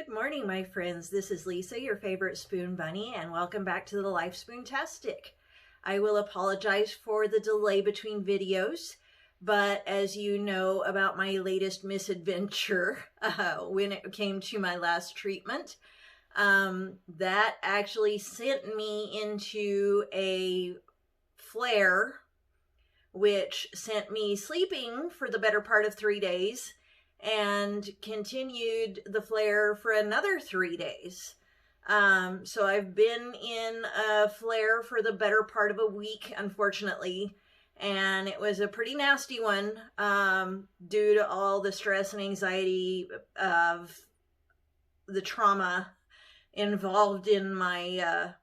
Good morning, my friends. This is Lisa, your favorite spoon bunny, and welcome back to the Life Spoontastic. I will apologize for the delay between videos, but as you know about my latest misadventure when it came to my last treatment, that actually sent me into a flare, which sent me sleeping for the better part of 3 days and continued the flare for another 3 days. So I've been in a flare for the better part of a week, unfortunately, and it was a pretty nasty one due to all the stress and anxiety of the trauma involved in my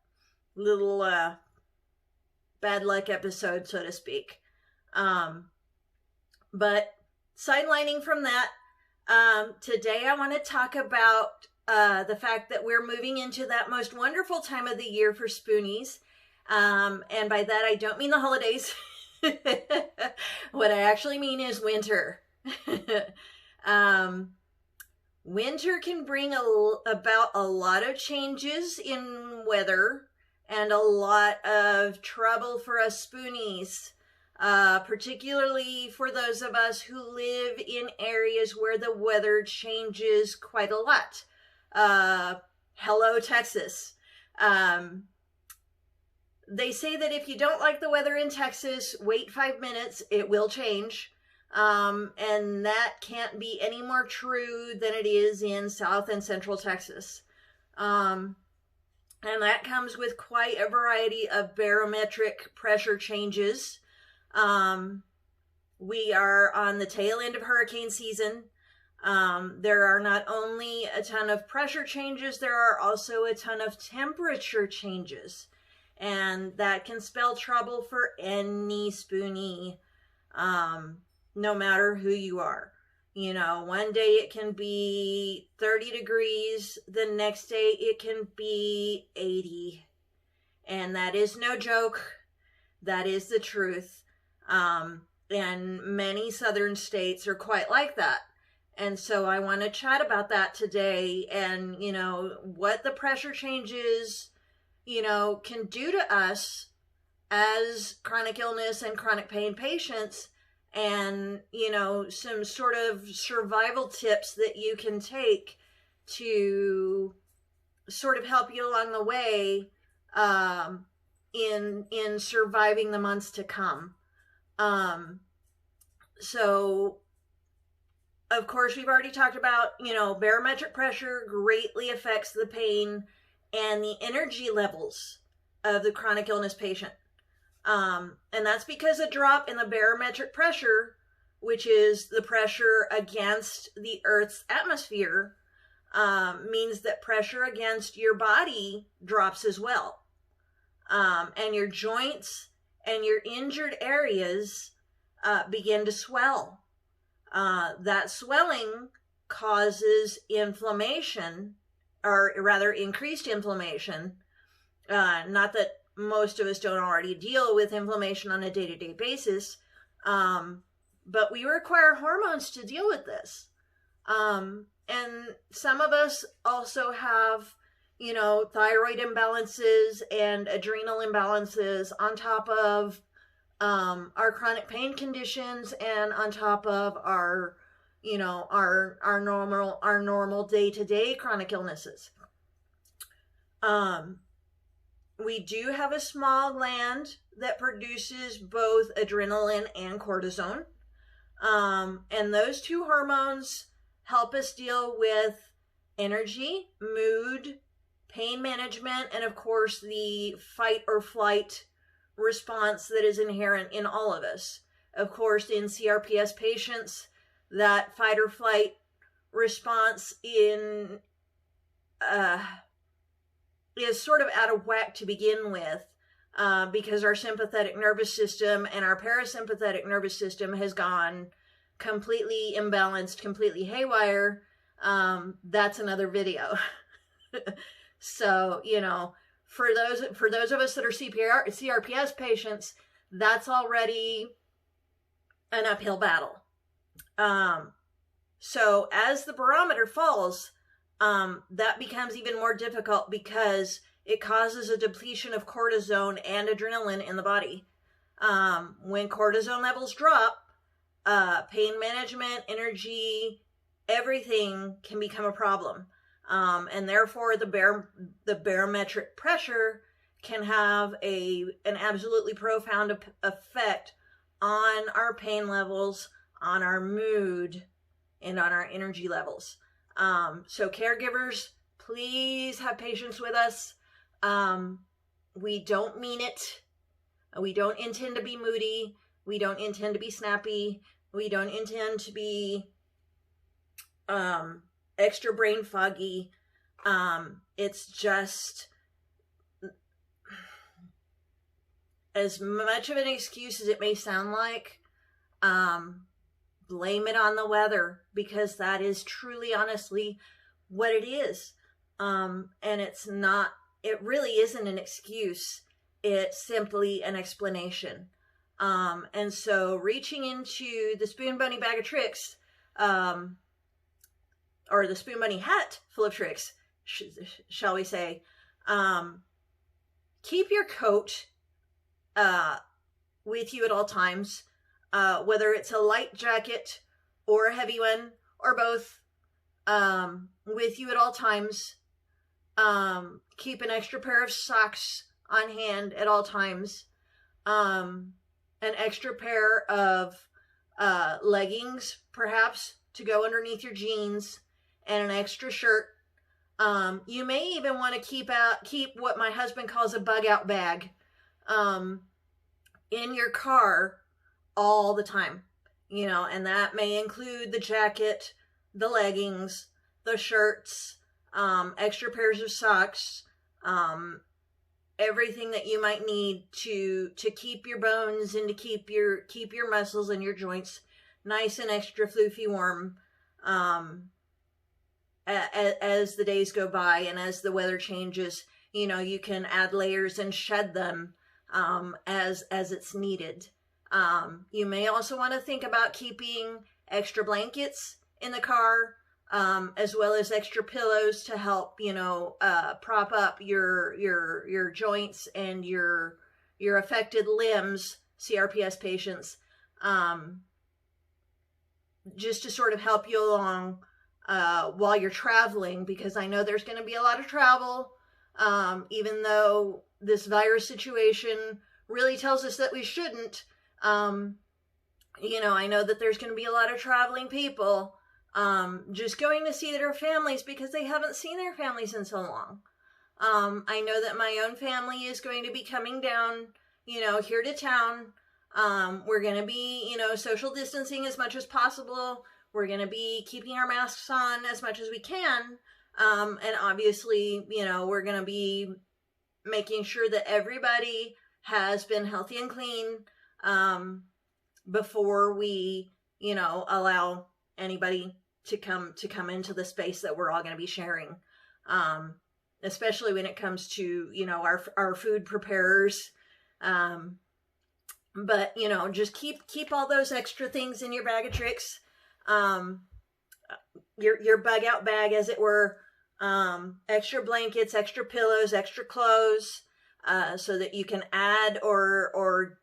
little bad luck episode, so to speak. But sidelining from that, today I want to talk about the fact that we're moving into that most wonderful time of the year for spoonies. And by that, I don't mean the holidays. What I actually mean is winter. Winter can bring about a lot of changes in weather and a lot of trouble for us spoonies. Particularly for those of us who live in areas where the weather changes quite a lot. Hello, Texas. They say that if you don't like the weather in Texas, wait 5 minutes, it will change. And that can't be any more true than it is in South and Central Texas. And that comes with quite a variety of barometric pressure changes. We are on the tail end of hurricane season. There are not only a ton of pressure changes, there are also a ton of temperature changes. And that can spell trouble for any spoonie, no matter who you are. You know, one day it can be 30 degrees, the next day it can be 80. And that is no joke. That is the truth. And many southern states are quite like that. And so I want to chat about that today and, you know, what the pressure changes, you know, can do to us as chronic illness and chronic pain patients, and, you know, some sort of survival tips that you can take to sort of help you along the way, in surviving the months to come. So of course we've already talked about, you know, barometric pressure greatly affects the pain and the energy levels of the chronic illness patient. And that's because a drop in the barometric pressure, which is the pressure against the Earth's atmosphere, means that pressure against your body drops as well. And your joints and your injured areas begin to swell. That swelling causes inflammation, or rather increased inflammation. Not that most of us don't already deal with inflammation on a day-to-day basis, but we require hormones to deal with this. And some of us also have, you know, thyroid imbalances and adrenal imbalances on top of our chronic pain conditions and on top of our, you know, our normal day-to-day chronic illnesses. We do have a small gland that produces both adrenaline and cortisone. And those two hormones help us deal with energy, mood, pain management, and of course the fight or flight response that is inherent in all of us. Of course, in CRPS patients, that fight or flight response is sort of out of whack to begin with, because our sympathetic nervous system and our parasympathetic nervous system has gone completely imbalanced, completely haywire. That's another video. So, you know, for those of us that are CRPS patients, that's already an uphill battle. So as the barometer falls, that becomes even more difficult because it causes a depletion of cortisone and adrenaline in the body. When cortisone levels drop, pain management, energy, everything can become a problem. And therefore the barometric pressure can have an absolutely profound effect on our pain levels, on our mood, and on our energy levels. So caregivers, please have patience with us. We don't mean it. We don't intend to be moody. We don't intend to be snappy. We don't intend to be extra brain foggy. It's just, as much of an excuse as it may sound like, blame it on the weather, because that is truly, honestly, what it is. And it really isn't an excuse. It's simply an explanation. And so reaching into the Spoon Bunny bag of tricks, or the Spoon Bunny hat full of tricks, shall we say, keep your coat with you at all times, whether it's a light jacket or a heavy one, or both, with you at all times. Keep an extra pair of socks on hand at all times, an extra pair of leggings, perhaps, to go underneath your jeans, and an extra shirt. You may even want to keep what my husband calls a bug out bag in your car all the time, and that may include the jacket, the leggings, the shirts, extra pairs of socks, everything that you might need to keep your bones and to keep your muscles and your joints nice and extra floofy warm, as the days go by and as the weather changes. You can add layers and shed them as it's needed. You may also want to think about keeping extra blankets in the car, as well as extra pillows to help, prop up your joints and your affected limbs, CRPS patients, just to sort of help you along while you're traveling, because I know there's going to be a lot of travel, even though this virus situation really tells us that we shouldn't. I know that there's going to be a lot of traveling people, just going to see their families because they haven't seen their families in so long. I know that my own family is going to be coming down, here to town. We're going to be, social distancing as much as possible. We're going to be keeping our masks on as much as we can. And obviously, we're going to be making sure that everybody has been healthy and clean, before we, allow anybody to come into the space that we're all going to be sharing. Especially when it comes to, our food preparers. But, just keep all those extra things in your bag of tricks. Your bug out bag, as it were, extra blankets, extra pillows, extra clothes, so that you can add or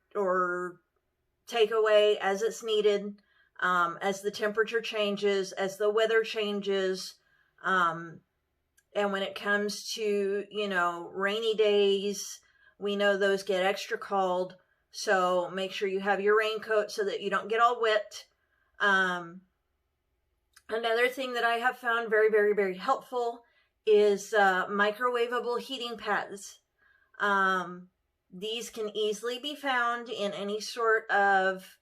take away as it's needed, as the temperature changes, as the weather changes, and when it comes to, rainy days, we know those get extra cold, so make sure you have your raincoat so that you don't get all wet. Another thing that I have found very, very, very helpful is microwavable heating pads. These can easily be found in any sort of,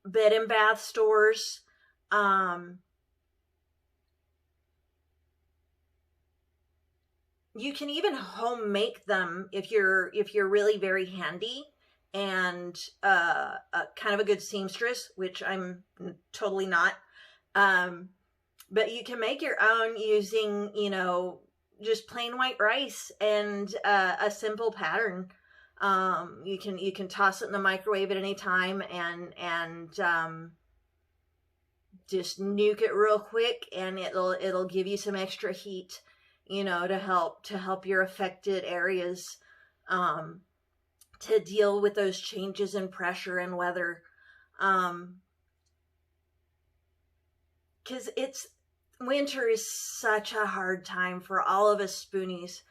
bed and bath stores. You can even home make them if you're really very handy and kind of a good seamstress, which I'm totally not. But you can make your own using, just plain white rice and a simple pattern. You can toss it in the microwave at any time and just nuke it real quick, and it'll give you some extra heat, you know, to help your affected areas to deal with those changes in pressure and weather. Because winter is such a hard time for all of us spoonies.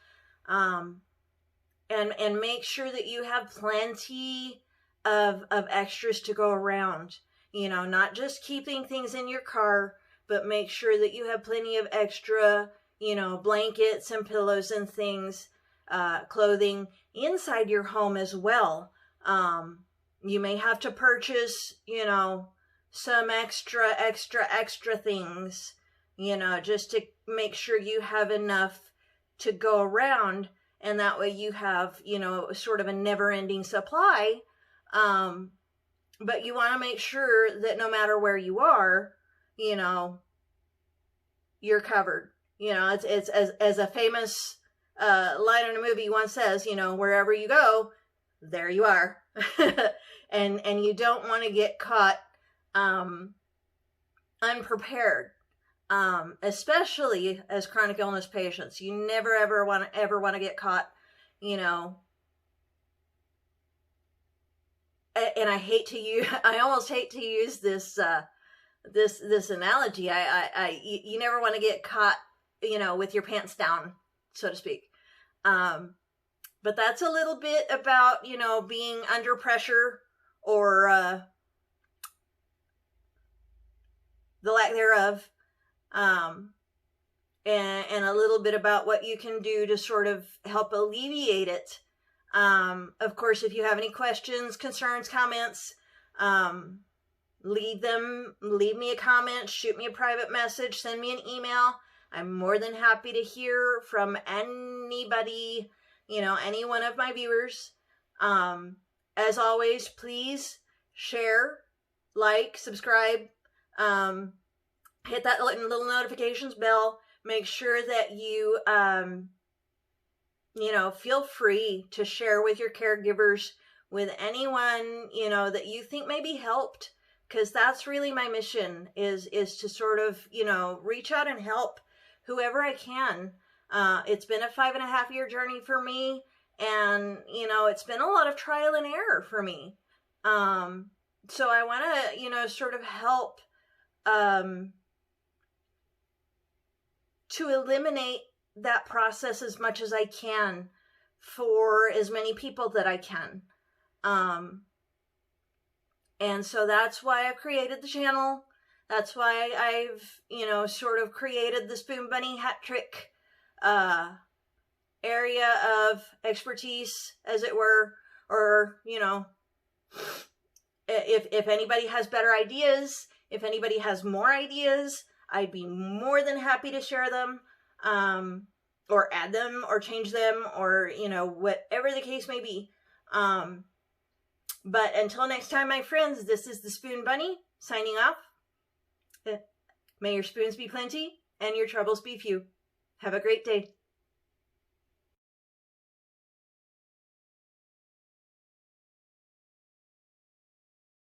And make sure that you have plenty of extras to go around. You know, not just keeping things in your car, but make sure that you have plenty of extra, you know, blankets and pillows and things, clothing inside your home as well. You may have to purchase, you know, some extra things, you know, just to make sure you have enough to go around. And that way you have, you know, sort of a never-ending supply. But you want to make sure that no matter where you are, you know, you're covered. You know, it's as a famous line in a movie once says, you know, wherever you go, there you are. and you don't want to get caught unprepared. Especially as chronic illness patients, you never ever want to get caught, you know. And I almost hate to use this analogy. You never want to get caught, you know, with your pants down, so to speak. But that's a little bit about, you know, being under pressure or the lack thereof. And a little bit about what you can do to sort of help alleviate it. Of course, if you have any questions, concerns, comments, leave me a comment, shoot me a private message, send me an email. I'm more than happy to hear from anybody, you know, any one of my viewers. As always, please share, like, subscribe, hit that little notifications bell. Make sure that you, you know, feel free to share with your caregivers, with anyone, you know, that you think may be helped. Because that's really my mission, is to sort of, you know, reach out and help whoever I can. It's been a 5.5-year journey for me. And, you know, it's been a lot of trial and error for me. So I want to, you know, sort of help to eliminate that process as much as I can for as many people that I can. And so that's why I've created the channel. That's why I've, you know, sort of created the Spoon Bunny hat trick area of expertise, as it were. Or, you know, if anybody has better ideas, if anybody has more ideas, I'd be more than happy to share them, or add them, or change them, or, you know, whatever the case may be. But until next time, my friends, this is the Spoon Bunny, signing off. May your spoons be plenty, and your troubles be few. Have a great day.